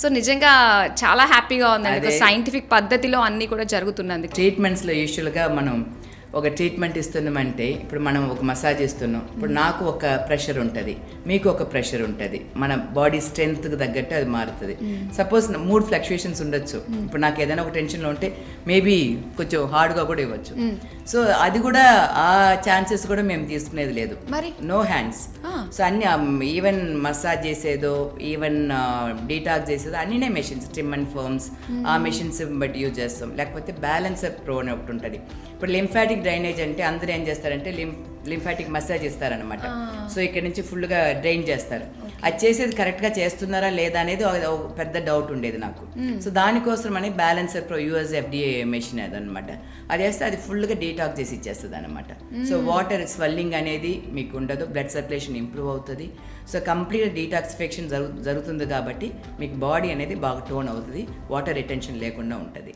So నిజంగా చాలా హ్యాపీగా ఉందండి, సైంటిఫిక్ పద్ధతిలో అన్నీ కూడా జరుగుతున్నందుకు. ట్రీట్మెంట్స్లో యూజువల్గా మనం ఒక ట్రీట్మెంట్ ఇస్తున్నామంటే, ఇప్పుడు మనం ఒక మసాజ్ ఇస్తున్నాం, ఇప్పుడు నాకు ఒక ప్రెషర్ ఉంటుంది, మీకు ఒక ప్రెషర్ ఉంటుంది, మన బాడీ స్ట్రెంగ్త్కి తగ్గట్టు అది మారుతుంది. సపోజ్ మూడ్ ఫ్లక్చుయేషన్స్ ఉండొచ్చు, ఇప్పుడు నాకు ఏదైనా ఒక టెన్షన్లో ఉంటే మేబీ కొంచెం హార్డ్గా కూడా ఇవ్వచ్చు. సో అది కూడా ఆ ఛాన్సెస్ కూడా మేము తీసుకునేది లేదు, నో హ్యాండ్స్. సో అన్ని ఈవెన్ మసాజ్ చేసేదో, ఈవెన్ డీటాక్స్ చేసేదో అన్నినే మెషిన్స్, ట్రిమ్ అండ్ ఫర్మ్స్, ఆ మెషిన్స్ బట్టి యూజ్ చేస్తాం. లేకపోతే బ్యాలెన్సర్ ప్రో అని ఒకటి ఉంటుంది. ఇప్పుడు లింఫాటిక్ డ్రైనేజ్ అంటే అందరూ ఏం చేస్తారంటే లింఫాటిక్ మసాజ్ ఇస్తారనమాట. సో ఇక్కడ నుంచి ఫుల్గా డ్రైన్ చేస్తారు. అది చేసేది కరెక్ట్గా చేస్తున్నారా లేదా అనేది ఒక పెద్ద డౌట్ ఉండేది నాకు. సో దానికోసం అని balancer pro US FDA machine అదనమాట. అది వేస్తే అది ఫుల్గా డీటాక్ చేసి ఇచ్చేస్తుంది అనమాట. సో వాటర్ స్వెల్లింగ్ అనేది మీకు ఉండదు, బ్లడ్ సర్క్యులేషన్ ఇంప్రూవ్ అవుతుంది. సో కంప్లీట్ డీటాక్సిఫికేషన్ జరుగుతుంది కాబట్టి మీకు బాడీ అనేది బాగా టోన్ అవుతుంది, వాటర్ రిటెన్షన్ లేకుండా ఉంటుంది.